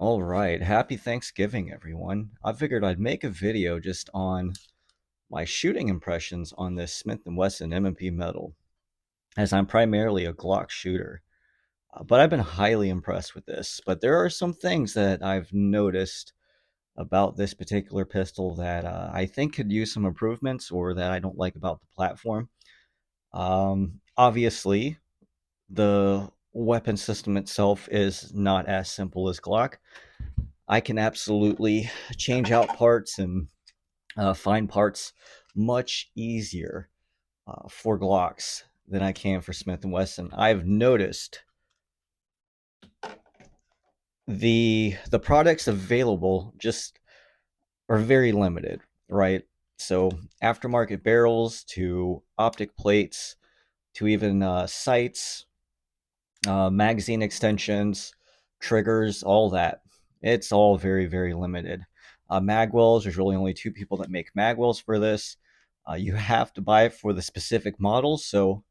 All right, happy Thanksgiving, everyone. I figured I'd make a video just on my shooting impressions on this Smith Wesson M&P Metal, as I'm primarily a Glock shooter. But I've been highly impressed with this. But there are some things that I've noticed about this particular pistol that I think could use some improvements or that I don't like about the platform. Obviously, the weapon system itself is not as simple as Glock. I can absolutely change out parts and find parts much easier for Glocks than I can for Smith and Wesson. I've noticed the products available just are very limited, right? So aftermarket barrels to optic plates to even sights, magazine extensions, triggers, all that. It's all very, very limited. Magwells, there's really only two people that make magwells for this. You have to buy it for the specific models, so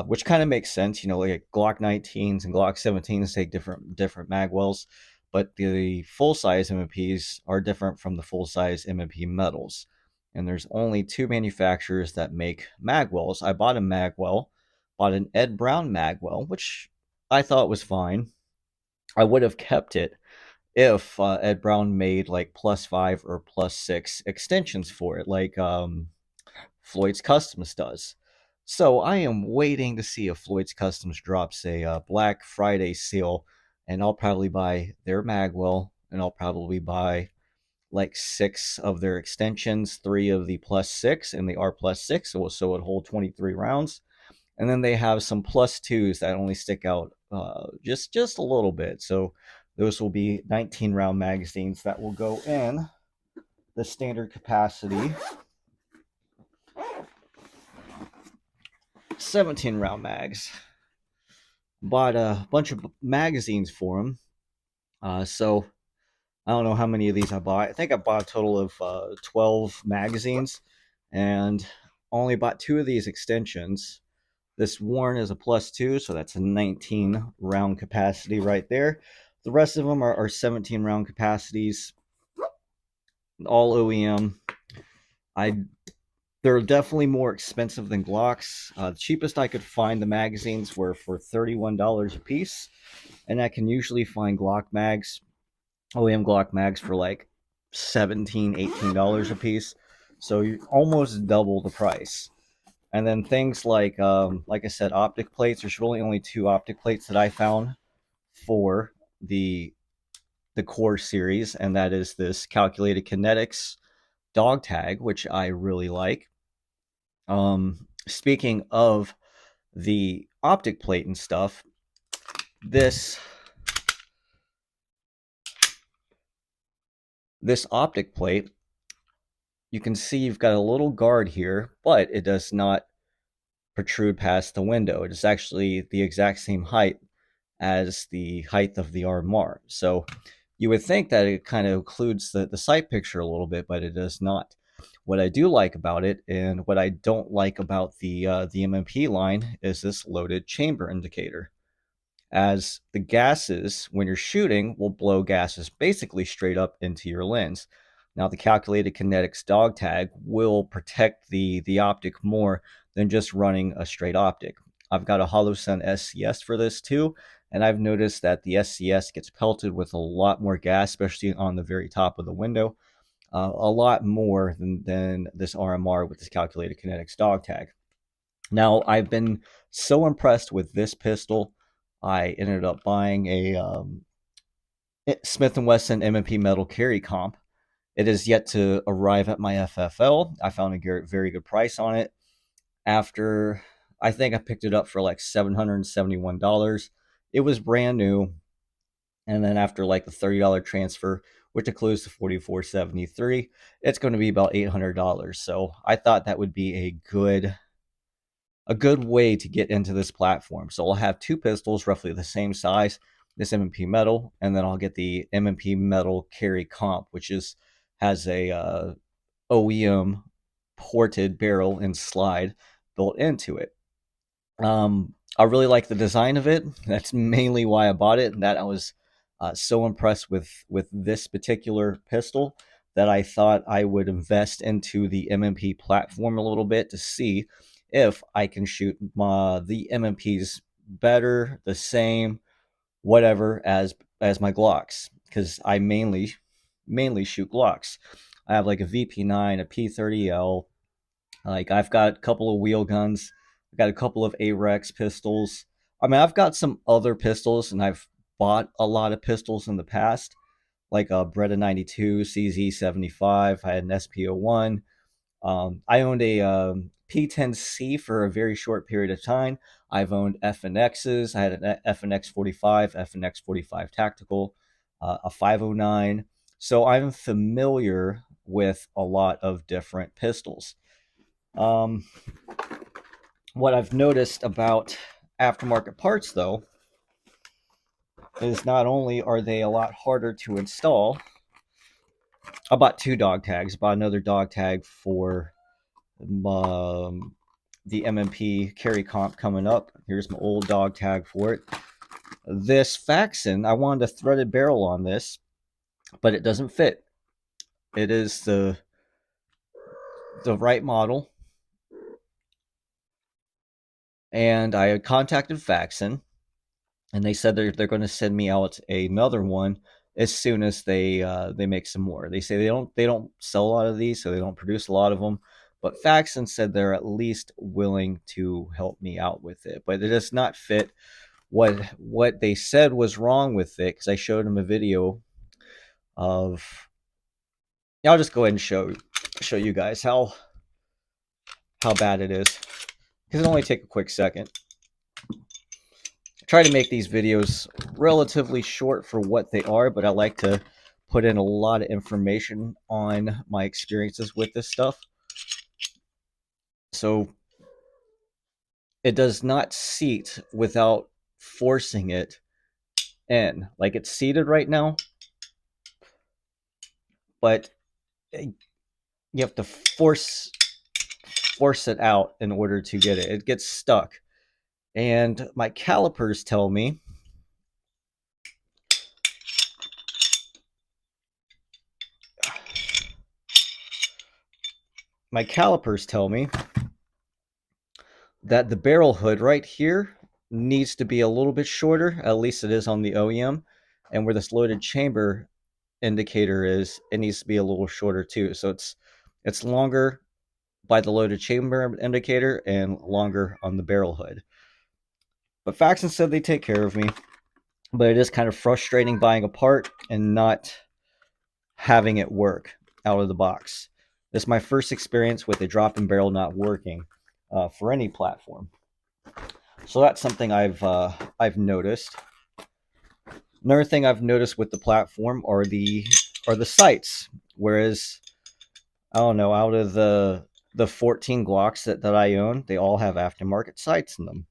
which kind of makes sense. You know, like Glock 19s and Glock 17s take different magwells, but the full size M&Ps are different from the full size M&P metals. And there's only two manufacturers that make magwells. I bought a magwell, bought an Ed Brown magwell, which I thought was fine. I would have kept it if Ed Brown made like +5 or +6 extensions for it, like Floyd's Customs does. So I am waiting to see if Floyd's Customs drops a Black Friday sale, and I'll probably buy their magwell, and I'll probably buy like 6 of their extensions, 3 of the +6 and the R+6, so it hold 23 rounds. And then they have some +2s that only stick out just a little bit. So those will be 19 round magazines that will go in the standard capacity 17 round mags. Bought a bunch of magazines for them. So I don't know how many of these I bought. I think I bought a total of 12 magazines and only bought 2 of these extensions. This Warren is a +2, so that's a 19 round capacity right there. The rest of them are 17 round capacities, all OEM. I They're definitely more expensive than Glocks. The cheapest I could find the magazines were for $31 a piece, and I can usually find Glock mags, OEM Glock mags, for like 17, $18 a piece. So you almost double the price. And then things like I said, optic plates. There's really only two optic plates that I found for the core series, and that is this calculated kinetics dog tag, which I really like. Speaking of the optic plate and stuff, this this optic plate, you can see you've got a little guard here, but it does not protrude past the window. It is actually the exact same height as the height of the RMR. So you would think that it kind of occludes the sight picture a little bit, but it does not. What I do like about it, and what I don't like about the M&P line, is this loaded chamber indicator. As the gases, when you're shooting, will blow gases basically straight up into your lens. Now, the calculated kinetics dog tag will protect the optic more than just running a straight optic. I've got a HoloSun SCS for this too, and I've noticed that the SCS gets pelted with a lot more gas, especially on the very top of the window, a lot more than this RMR with this calculated kinetics dog tag. Now, I've been so impressed with this pistol, I ended up buying a Smith & Wesson M&P Metal carry comp. It is yet to arrive at my FFL. I found a very good price on it. After, I think I picked it up for like $771. It was brand new. And then after like the $30 transfer, which includes the 4473, it's going to be about $800. So I thought that would be a good way to get into this platform. So I'll have two pistols roughly the same size, this M&P Metal, and then I'll get the M&P Metal Carry Comp, which has a OEM ported barrel and slide built into it. I really like the design of it. That's mainly why I bought it, and that I was so impressed with this particular pistol that I thought I would invest into the M&P platform a little bit to see if I can shoot the M&Ps better, the same, whatever as my Glocks, because I mainly shoot Glocks. I have like a VP9, a P30L. Like I've got a couple of wheel guns. I've got a couple of AREX pistols. I mean, I've got some other pistols, and I've bought a lot of pistols in the past, like a Beretta 92, CZ 75. I had an SP01. I owned a P10C for a very short period of time. I've owned FNXs. I had an FNX 45, FNX 45 Tactical, a 509. So I'm familiar with a lot of different pistols. Um, what I've noticed about aftermarket parts, though, is not only are they a lot harder to install. I bought 2 dog tags. I bought another dog tag for the M&P carry comp coming up. Here's my old dog tag for it. This Faxon, I wanted a threaded barrel on this, but it doesn't fit. It is the right model, and I had contacted Faxon, and they said they're going to send me out another one as soon as they make some more. They say they don't sell a lot of these, so they don't produce a lot of them. But Faxon said they're at least willing to help me out with it, but it does not fit what they said was wrong with it, because I showed them a video of. I'll just go ahead and show you guys how bad it is, because it'll only take a quick second. I try to make these videos relatively short for what they are, but I like to put in a lot of information on my experiences with this stuff. So it does not seat without forcing it in. Like, it's seated right now, but you have to force it out in order to get it. It gets stuck. And my calipers tell me that the barrel hood right here needs to be a little bit shorter. At least it is on the OEM. And where this loaded chamber indicator is, it needs to be a little shorter too. So it's longer by the loaded chamber indicator and longer on the barrel hood. But Faxon said they take care of me. But it is kind of frustrating buying a part and not having it work out of the box. This is my first experience with a drop-in barrel not working for any platform. So that's something I've noticed. Another thing I've noticed with the platform are the sights. Whereas, I don't know, out of the 14 Glocks that I own, they all have aftermarket sights in them.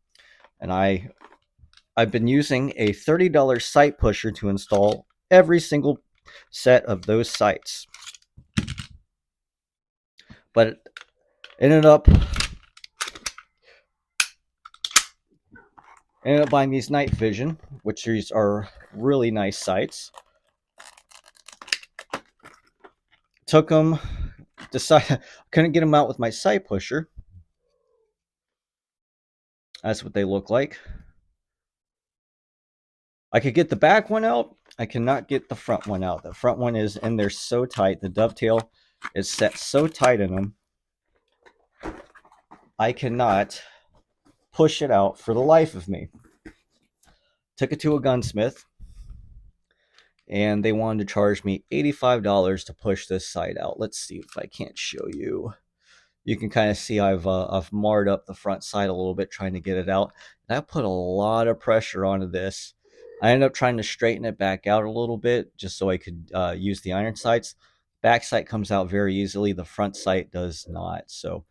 And I've been using a $30 sight pusher to install every single set of those sights. But it ended up buying these night vision, which these are really nice sights. Took them, couldn't get them out with my sight pusher. That's what they look like. I could get the back one out. I cannot get the front one out. The front one is in there so tight. The dovetail is set so tight in them. I cannot push it out for the life of me. Took it to a gunsmith, and they wanted to charge me $85 to push this sight out. Let's see if I can't show you. You can kind of see I've marred up the front side a little bit trying to get it out. And I put a lot of pressure onto this. I ended up trying to straighten it back out a little bit just so I could use the iron sights. Back sight comes out very easily. The front sight does not. So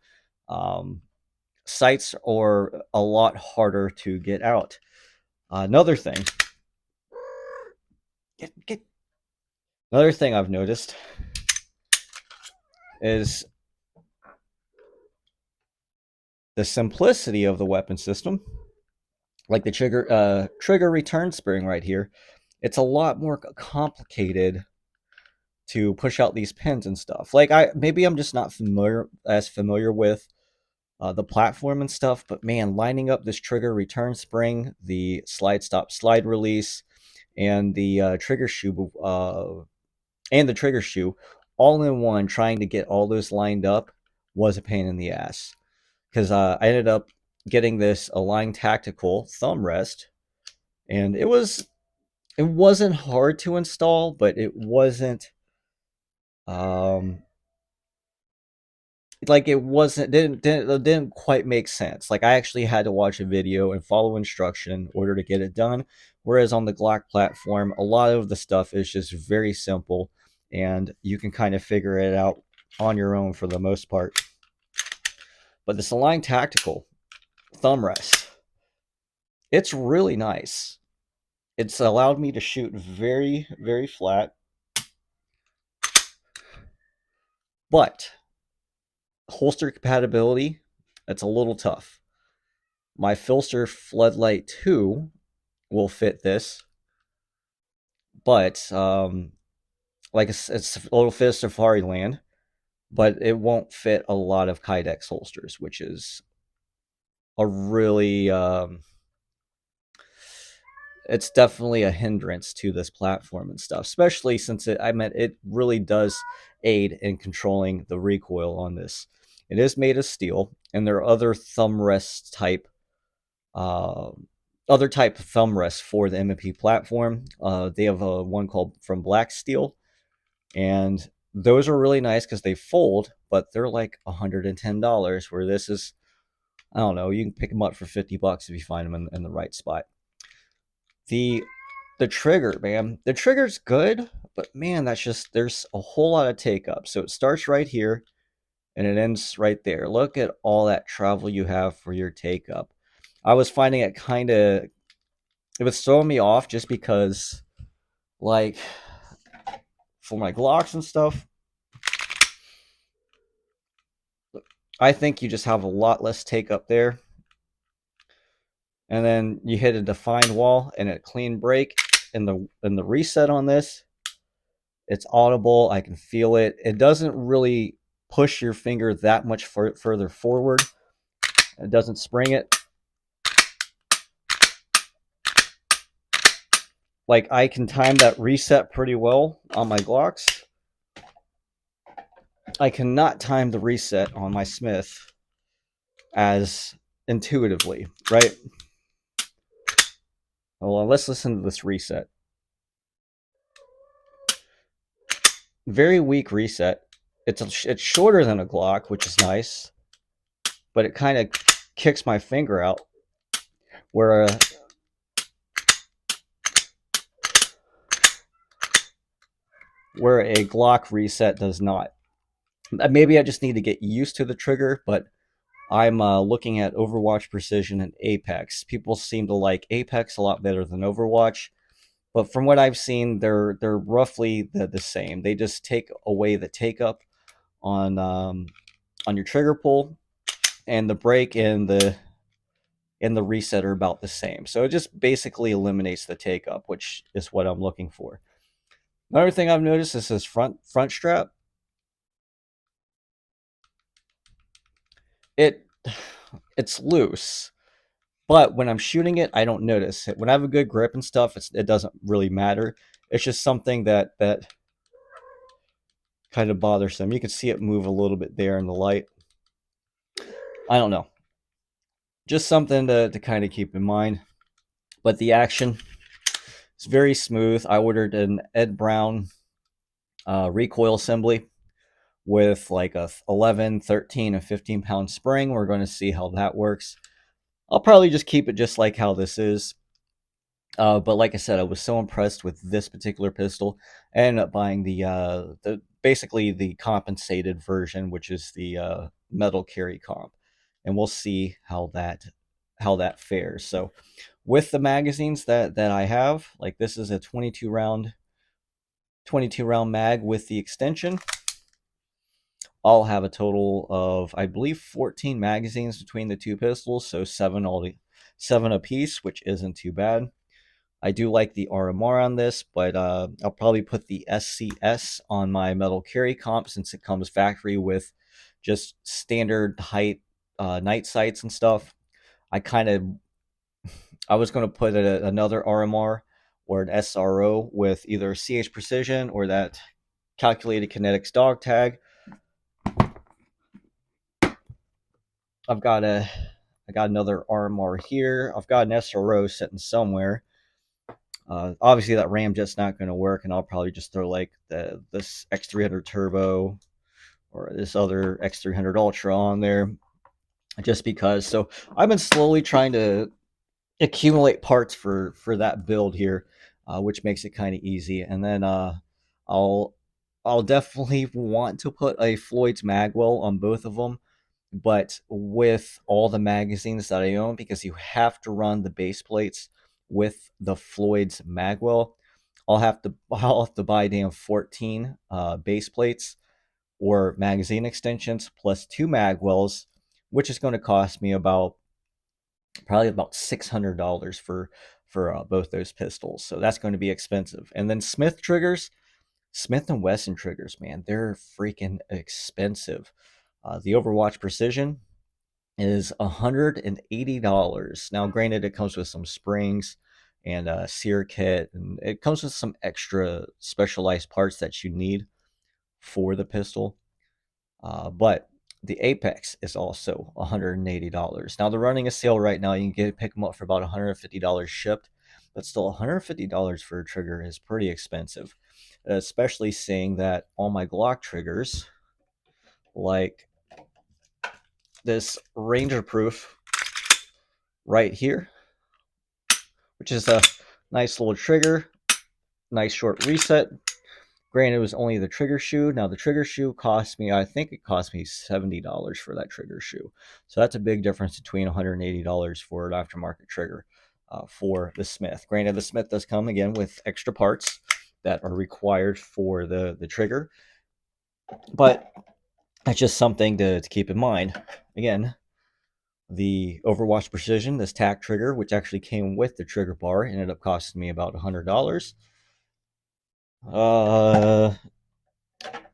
sights are a lot harder to get out. Another thing I've noticed is the simplicity of the weapon system. Like the trigger return spring right here it's a lot more complicated to push out these pins and stuff. Like maybe I'm just not familiar with the platform and stuff, but man, lining up this trigger return spring, the slide stop slide release, and the trigger shoe all in one, trying to get all those lined up was a pain in the ass. Because I ended up getting this Align Tactical thumb rest, and it wasn't hard to install, but it wasn't um like it wasn't didn't quite make sense. Like I actually had to watch a video and follow instruction in order to get it done. Whereas on the Glock platform, a lot of the stuff is just very simple, and you can kind of figure it out on your own for the most part. But this Align Tactical thumb rest, it's really nice. It's allowed me to shoot very, very flat, but holster compatibility, it's a little tough. My Filster Floodlight 2 will fit this, but like it'll fit a Safari Land, but it won't fit a lot of Kydex holsters, which is a really it's definitely a hindrance to this platform and stuff, especially since it really does aid in controlling the recoil on this. It is made of steel, and there are other thumb rest type uh, other type of thumb rests for the M&P platform. They have one called from Black Steel, and those are really nice because they fold, but they're like $110. Where this is, I don't know, you can pick them up for $50 if you find them in the right spot. The the trigger, man, the trigger's good, but man, that's just there's a whole lot of take up. So it starts right here and it ends right there. Look at all that travel you have for your take up. I was finding it was throwing me off just because, like, for my Glocks and stuff, I think you just have a lot less take up there. And then you hit a defined wall and a clean break. And the reset on this, it's audible. I can feel it. It doesn't really push your finger that much further forward. It doesn't spring it. Like, I can time that reset pretty well on my Glocks. I cannot time the reset on my Smith as intuitively, right? Well, let's listen to this reset. Very weak reset. It's shorter than a Glock, which is nice, but it kind of kicks my finger out, where a Glock reset does not. Maybe I just need to get used to the trigger, but I'm looking at Overwatch Precision and Apex. People seem to like Apex a lot better than Overwatch, but from what I've seen, they're roughly the same. They just take away the take up on your trigger pull, and the break and the reset are about the same. So it just basically eliminates the take up, which is what I'm looking for. Another thing I've noticed is this front strap. It's loose, but when I'm shooting it, I don't notice it. When I have a good grip and stuff, it doesn't really matter. It's just something that kind of bothersome. You can see it move a little bit there in the light. I don't know. Just something to kind of keep in mind. But the action is very smooth. I ordered an Ed Brown recoil assembly with like a 11, 13, and 15-pound spring. We're going to see how that works. I'll probably just keep it just like how this is. But like I said, I was so impressed with this particular pistol. I ended up buying the basically the compensated version, which is the metal carry comp, and we'll see how that fares. So, with the magazines that I have, like this is a 22 round mag with the extension. I'll have a total of, I believe, 14 magazines between the two pistols, so seven a piece, which isn't too bad. I do like the RMR on this, but I'll probably put the SCS on my metal carry comp since it comes factory with just standard height night sights and stuff. I was going to put another RMR or an SRO with either CH Precision or that calculated kinetics dog tag. I've got a I got another RMR here. I've got an SRO sitting somewhere. Obviously, that Ramjet's not going to work, and I'll probably just throw like this X300 Turbo or this other X300 Ultra on there, just because. So I've been slowly trying to accumulate parts for that build here, which makes it kind of easy. And then I'll I'll definitely want to put a Floyd's Magwell on both of them, but with all the magazines that I own, because you have to run the base plates with the Floyd's Magwell. I'll have to buy damn 14 base plates or magazine extensions plus two magwells, which is going to cost me probably about $600 for both those pistols. So that's going to be expensive. And then Smith and Wesson triggers, man, they're freaking expensive. The Overwatch Precision is $180. Now, granted, it comes with some springs and a sear kit, and it comes with some extra specialized parts that you need for the pistol. But the Apex is also $180. Now they're running a sale right now. You can pick them up for about $150 shipped, but still $150 for a trigger is pretty expensive, especially seeing that all my Glock triggers, like this Ranger Proof right here, which is a nice little trigger, nice short reset. Granted, it was only the trigger shoe. Now, the trigger shoe cost me, I think it cost me $70 for that trigger shoe. So that's a big difference between $180 for an aftermarket trigger for the Smith. Granted, the Smith does come again with extra parts that are required for the trigger, but that's just something to keep in mind. Again, the Overwatch Precision, this tack trigger, which actually came with the trigger bar, ended up costing me about $100.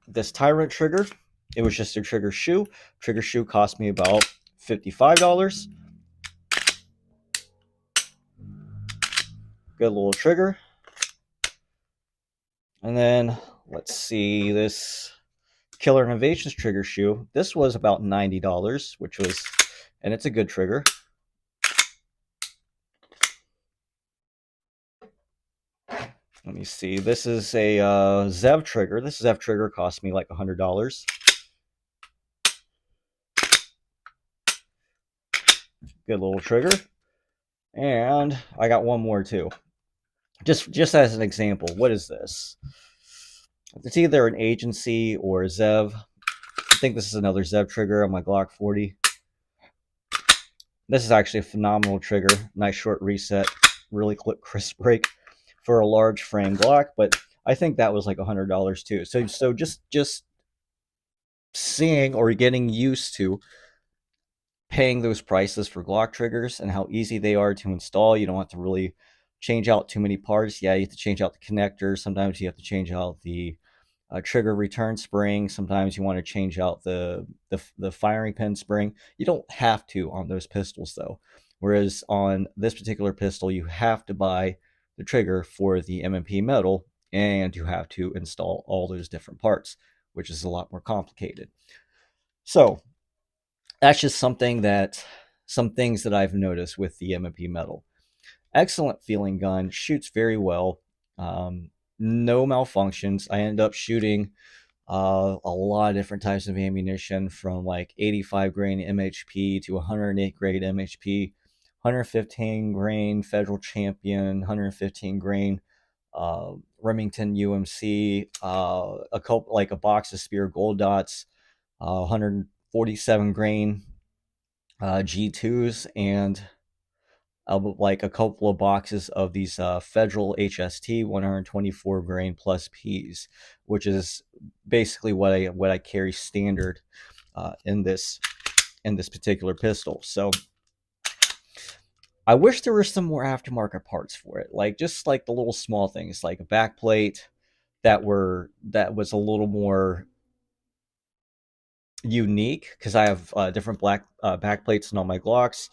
This Tyrant trigger, it was just a trigger shoe. Trigger shoe cost me about $55. Good little trigger. And then let's see this Killer Innovations trigger shoe. This was about $90, and it's a good trigger. Let me see. This is a Zev trigger. This Zev trigger cost me like $100. Good little trigger. And I got one more too. Just as an example, what is this? It's either an agency or a Zev. I think this is another Zev trigger on my Glock 40. This is actually a phenomenal trigger. Nice short reset, really quick crisp break for a large frame Glock, but I think that was like $100 too. So just seeing or getting used to paying those prices for Glock triggers and how easy they are to install. You don't have to really change out too many parts. Yeah, you have to change out the connectors. Sometimes you have to change out the trigger return spring. Sometimes you want to change out the firing pin spring. You don't have to on those pistols though. Whereas on this particular pistol, you have to buy the trigger for the M&P Metal, and you have to install all those different parts, which is a lot more complicated. So that's just some things that I've noticed with the M&P Metal. Excellent feeling gun, shoots very well. No malfunctions. I end up shooting a lot of different types of ammunition, from like 85 grain MHP to 108 grade MHP, 115 grain Federal Champion, 115 grain Remington UMC, a box of Spear Gold Dots, 147 grain G2s, and like a couple of boxes of these Federal HST 124 grain plus Ps, which is basically what I carry standard in this particular pistol. So I wish there were some more aftermarket parts for it, like just like the little small things, like a back plate that was a little more unique because I have different black back plates in all my Glocks.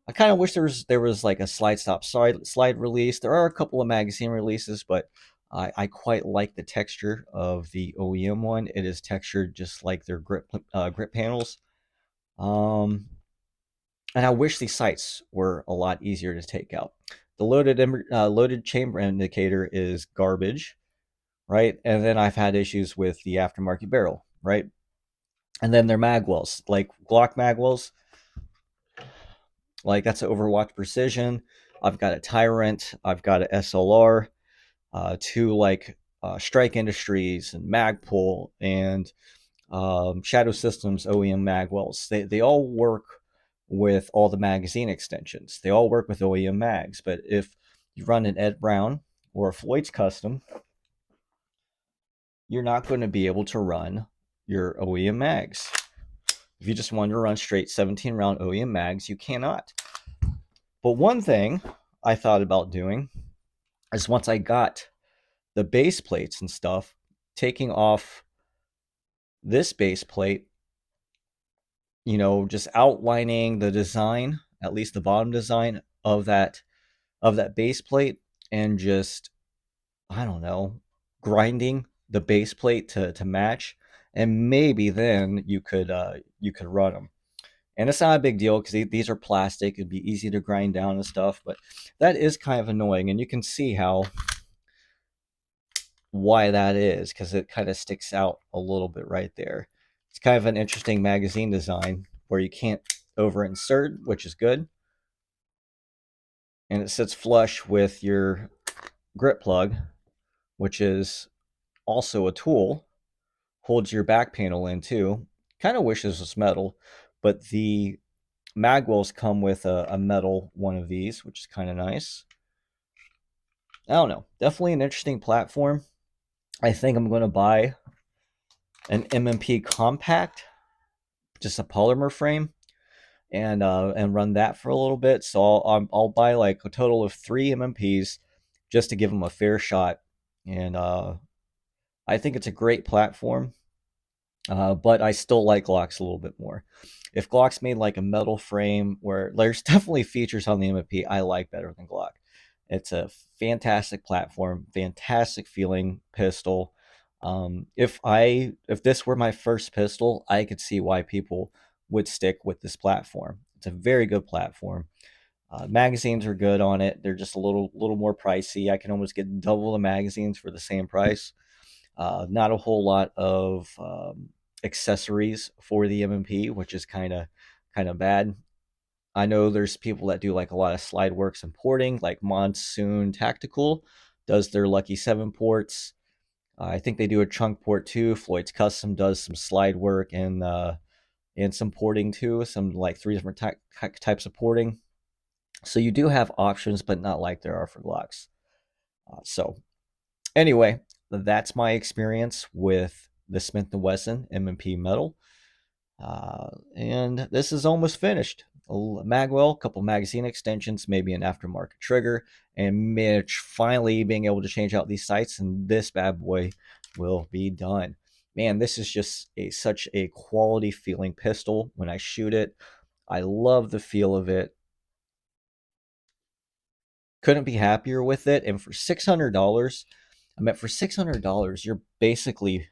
I kind of wish there was like a slide stop slide release. There are a couple of magazine releases, but I quite like the texture of the OEM one. It is textured just like their grip panels. Um, and I wish these sights were a lot easier to take out. The loaded chamber indicator is garbage, right? And then I've had issues with the aftermarket barrel, right? And then their magwells, like Glock magwells, like that's an Overwatch Precision. I've got a Tyrant. I've got a SLR. Two like Strike Industries and Magpul and Shadow Systems OEM magwells. They all work with all the magazine extensions. They all work with OEM mags. But if you run an Ed Brown or a Floyd's Custom, you're not going to be able to run your OEM mags. If you just want to run straight 17 round OEM mags, you cannot. But one thing I thought about doing is once I got the base plates and stuff, taking off this base plate, just outlining the design, at least the bottom design of that base plate, and just, I don't know, grinding the base plate to match, and maybe then you could run them. And it's not a big deal because these are plastic. It'd be easy to grind down and stuff, but that is kind of annoying. And you can see why that is because it kind of sticks out a little bit right there. It's kind of an interesting magazine design where you can't over insert, which is good. And it sits flush with your grip plug, which is also a tool, holds your back panel in too. Kind of wish this was metal, but the magwells come with a metal one of these, which is kind of nice. I don't know. Definitely an interesting platform. I think I'm going to buy an M&P compact, just a polymer frame, and run that for a little bit. So I'll buy like a total of 3 MMPs just to give them a fair shot. And I think it's a great platform. But I still like Glocks a little bit more. If Glock's made like a metal frame, where there's definitely features on the M&P I like better than Glock. It's a fantastic platform, fantastic feeling pistol. If this were my first pistol, I could see why people would stick with this platform. It's a very good platform. Magazines are good on it. They're just a little more pricey. I can almost get double the magazines for the same price. Not a whole lot of accessories for the M&P, which is kind of bad. I know there's people that do like a lot of slide works and porting, like Monsoon Tactical does their Lucky 7 ports. I think they do a chunk port too. Floyd's Custom does some slide work and some porting too, some like 3 different types of porting. So you do have options, but not like there are for Glocks. So anyway, that's my experience with the Smith & Wesson M&P Metal. And this is almost finished. A magwell, a couple magazine extensions, maybe an aftermarket trigger, and Mitch finally being able to change out these sights, and this bad boy will be done. Man, this is just such a quality feeling pistol when I shoot it. I love the feel of it. Couldn't be happier with it. And for $600, for $600, you're basically,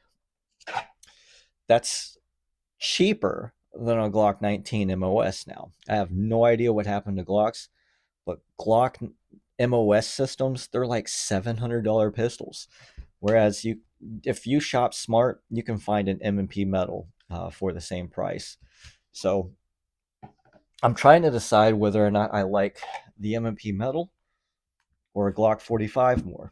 that's cheaper than a Glock 19 MOS now. I have no idea what happened to Glocks, but Glock MOS systems, they're like $700 pistols. Whereas if you shop smart, you can find an M&P Metal for the same price. So I'm trying to decide whether or not I like the M&P Metal or a Glock 45 more.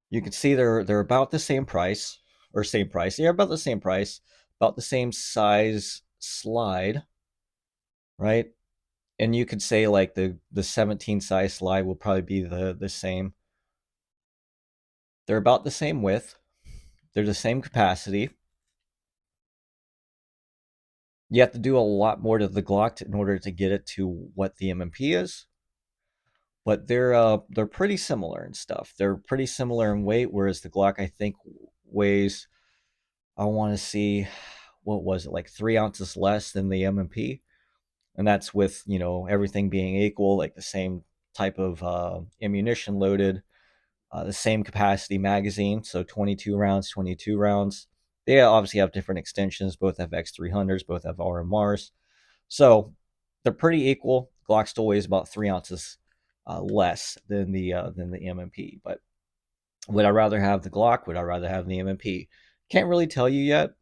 You can see they're about the same price, or same price. They're about the same price, about the same size slide, right? And you could say like the 17 size slide will probably be the same. They're about the same width. They're the same capacity. You have to do a lot more to the Glock in order to get it to what the M&P is, but they're pretty similar and stuff. They're pretty similar in weight, whereas the Glock I think weighs, I want to see, what was it, like 3 ounces less than the M&P, and that's with everything being equal, like the same type of ammunition loaded, the same capacity magazine, so 22 rounds, 22 rounds. They obviously have different extensions. Both have X300s, both have RMRs. So they're pretty equal. Glock still weighs about 3 ounces less than the M&P. But would I rather have the Glock? Would I rather have the M&P? Can't really tell you yet.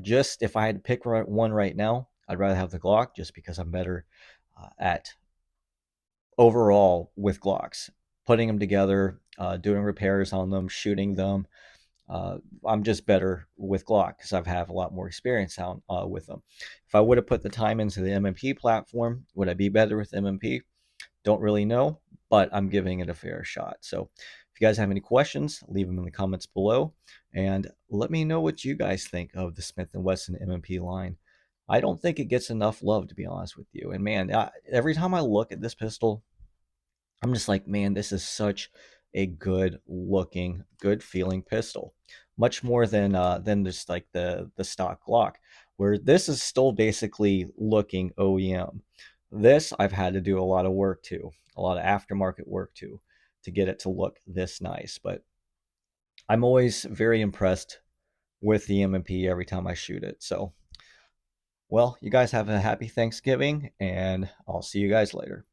Just if I had to pick one right now, I'd rather have the Glock just because I'm better at overall with Glocks, putting them together, doing repairs on them, shooting them. I'm just better with Glock because I've have a lot more experience with them. If I would have put the time into the M&P platform, would I be better with M&P? Don't really know, but I'm giving it a fair shot. So if you guys have any questions, leave them in the comments below, and let me know what you guys think of the Smith & Wesson M&P line. I don't think it gets enough love, to be honest with you. And man, every time I look at this pistol, I'm just like, man, this is such a good looking, good feeling pistol. Much more than just like the stock Glock, where this is still basically looking OEM. This I've had to do a lot of work to, a lot of aftermarket work to get it to look this nice. But I'm always very impressed with the M&P every time I shoot it. So, well, you guys have a happy Thanksgiving, and I'll see you guys later.